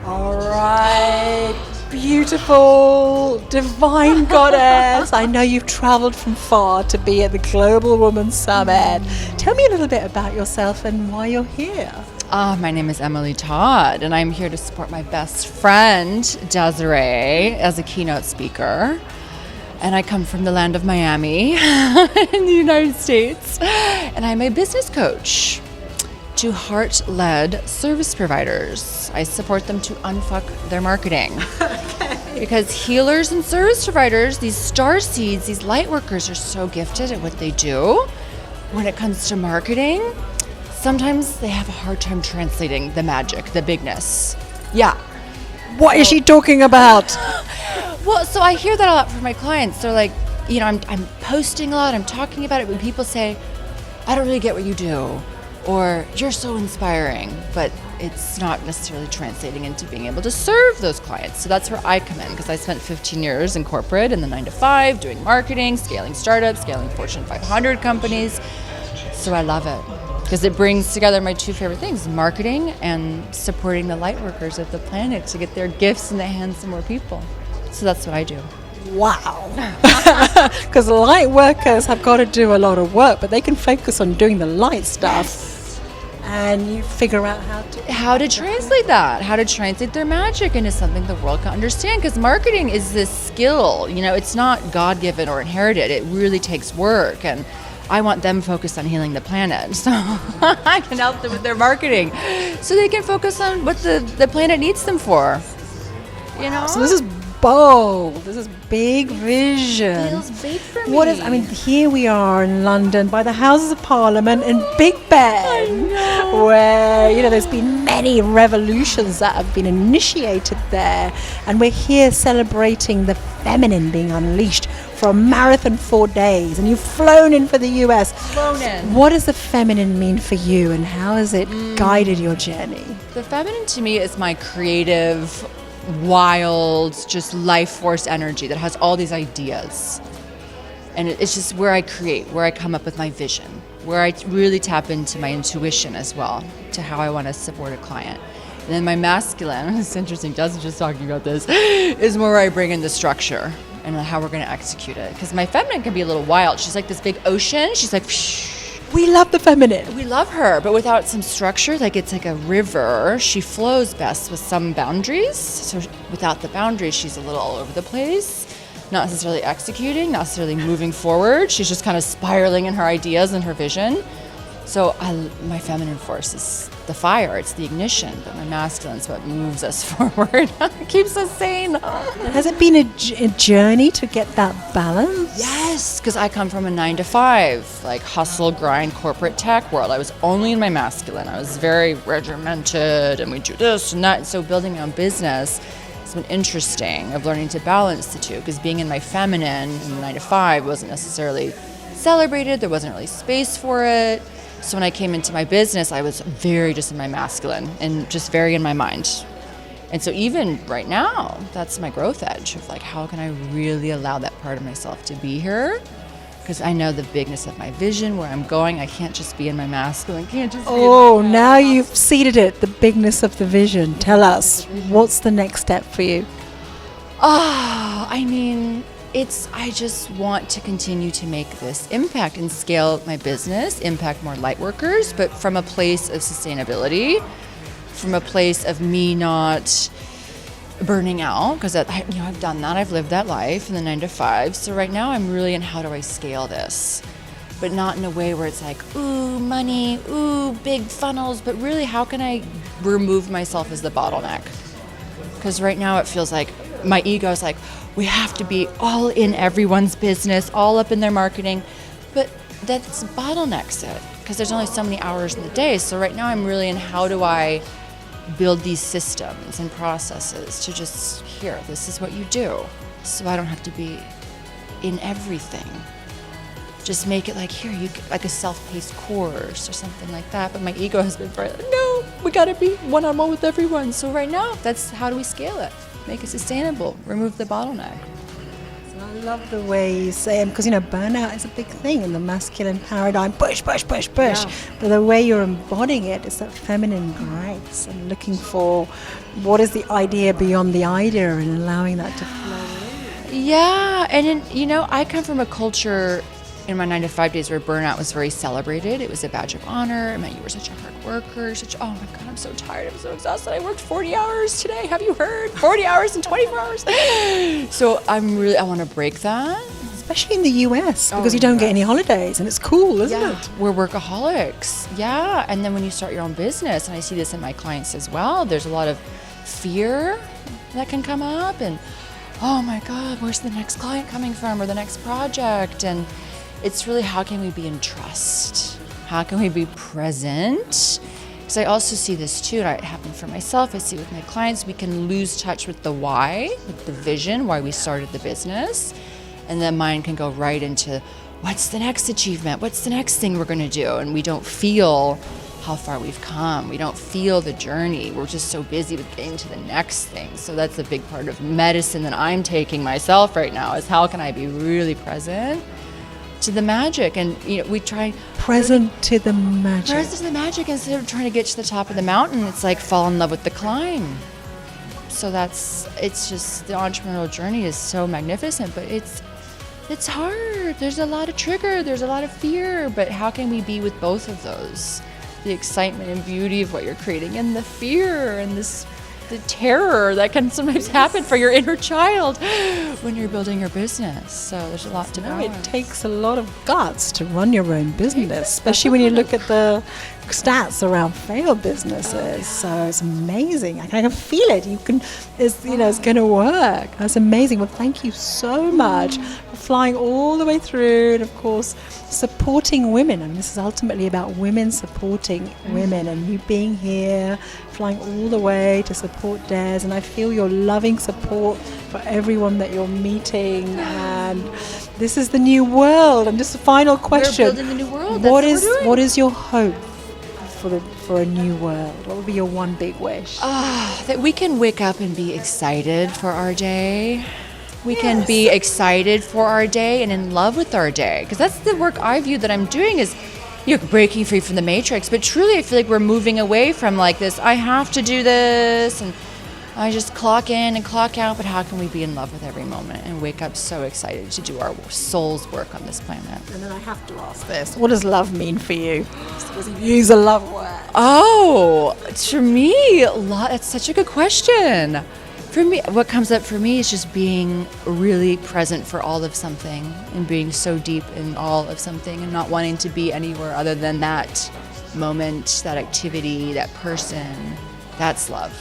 All right, beautiful, divine goddess. I know you've traveled from far to be at the Global Woman Summit. Tell me a little bit about yourself and why you're here. My name is Emily Todd, and I'm here to support my best friend, Desiree, as a keynote speaker. And I come from the land of Miami in the United States, and I'm a business coach to heart-led service providers. I support them to unfuck their marketing. Because healers and service providers, these star seeds, these light workers are so gifted at what they do. When it comes to marketing, sometimes they have a hard time translating the magic, the bigness. Yeah. What is she talking about? Well, so I hear that a lot from my clients. They're like, I'm posting a lot, I'm talking about it, when people say, I don't really get what you do, or you're so inspiring, but it's not necessarily translating into being able to serve those clients. So that's where I come in, because I spent 15 years in corporate in the 9-to-5 doing marketing, scaling startups, scaling Fortune 500 companies. So I love it because it brings together my two favorite things, marketing and supporting the light workers of the planet to get their gifts in the hands of more people. So that's what I do. Wow. Because light workers have got to do a lot of work, but they can focus on doing the light stuff. And you figure out how to translate that, how to translate their magic into something the world can understand. Because marketing is this skill, it's not God-given or inherited. It really takes work, and I want them focused on healing the planet. So I can help them with their marketing so they can focus on what the planet needs them for. So this is bold. This is big vision. It feels big for me. Here we are in London by the Houses of Parliament in Big Ben, where, there's been many revolutions that have been initiated there. And we're here celebrating the feminine being unleashed for a marathon 4 days. And you've flown in for the US. Flown in. What does the feminine mean for you, and how has it guided your journey? The feminine to me is my creative, wild, just life force energy that has all these ideas. And it's just where I create, where I come up with my vision, where I really tap into my intuition as well to how I want to support a client. And then my masculine, it's interesting, Justin's just talking about this, is more where I bring in the structure and how we're going to execute it. Because my feminine can be a little wild. She's like this big ocean. She's like, we love the feminine. We love her, but without some structure, it's like a river. She flows best with some boundaries. So without the boundaries, she's a little all over the place, not necessarily executing, not necessarily moving forward. She's just kind of spiraling in her ideas and her vision. So my feminine force is the fire, it's the ignition, but my masculine is what moves us forward, keeps us sane. Has it been a journey to get that balance? Yes, because I come from a 9-to-5, hustle, grind, corporate tech world. I was only in my masculine. I was very regimented, and we do this and that. So building my own business has been interesting, of learning to balance the two, because being in my feminine in the 9-to-5 wasn't necessarily celebrated. There wasn't really space for it. So when I came into my business, I was very just in my masculine and just very in my mind. And so even right now, that's my growth edge of how can I really allow that part of myself to be here? Because I know the bigness of my vision, where I'm going. I can't just be in my masculine. Now you've seeded it, the bigness of the vision. Tell us, what's the next step for you? I just want to continue to make this impact and scale my business, impact more light workers, but from a place of sustainability, from a place of me not burning out, because I've done that, I've lived that life in the 9-to-5. So right now I'm really in how do I scale this, but not in a way where it's ooh, money, ooh, big funnels, but really how can I remove myself as the bottleneck? Because right now it feels like my ego is we have to be all in everyone's business, all up in their marketing, but that's bottlenecks it, because there's only so many hours in the day. So right now I'm really in how do I build these systems and processes to just, here, this is what you do, so I don't have to be in everything. Just make it here, you a self-paced course or something like that. But my ego has been very no, we gotta be one-on-one with everyone. So right now, that's how do we scale it? Make it sustainable, remove the bottleneck. I love the way you say it because, burnout is a big thing in the masculine paradigm. Push, push, push, push. Yeah. But the way you're embodying it is that feminine grace and looking for what is the idea beyond the idea and allowing that to flow in. Yeah, and I come from a culture in my 9 to 5 days where burnout was very celebrated. It was a badge of honor. It meant you were such a hard worker. Oh my God, I'm so tired. I'm so exhausted. I worked 40 hours today. Have you heard? 40 hours in 24 hours. So I want to break that. Especially in the US because you don't get any holidays and it's cool, isn't it? We're workaholics. Yeah. And then when you start your own business, and I see this in my clients as well, there's a lot of fear that can come up and, oh my God, where's the next client coming from or the next project? And it's really, how can we be in trust? How can we be present? Because I also see this too, and it happened for myself, I see it with my clients, we can lose touch with the why, with the vision, why we started the business. And the mind can go right into, what's the next achievement? What's the next thing we're gonna do? And we don't feel how far we've come. We don't feel the journey. We're just so busy with getting to the next thing. So that's a big part of medicine that I'm taking myself right now, is how can I be really present to the magic? And we try present to the magic. Present to the magic, instead of trying to get to the top of the mountain. It's like fall in love with the climb. So it's just, the entrepreneurial journey is so magnificent, but it's hard. There's a lot of trigger, there's a lot of fear, but how can we be with both of those? The excitement and beauty of what you're creating, and the fear and the terror that can sometimes happen for your inner child when you're building your business. So there's a lot to balance. It takes a lot of guts to run your own business, especially when you look at the stats around failed businesses. So it's amazing. I can feel it. It's going to work. That's amazing. Well, thank you so much for flying all the way through, and of course supporting women. And this is ultimately about women supporting women, and you being here, flying all the way to support Des. And I feel your loving support for everyone that you're meeting. And this is the new world. And just a final question: we're building the new world. What is your hope for a new world? What would be your one big wish? That we can wake up and be excited for our day. We can be excited for our day and in love with our day. Because that's the work I view that I'm doing, is you're breaking free from the matrix. But truly, I feel like we're moving away from like this, I have to do this, and I just clock in and clock out. But how can we be in love with every moment and wake up so excited to do our soul's work on this planet? And then I have to ask this: what does love mean for you? Use a love word. Oh, for me, that's such a good question. For me, what comes up for me is just being really present for all of something, and being so deep in all of something, and not wanting to be anywhere other than that moment, that activity, that person. That's love.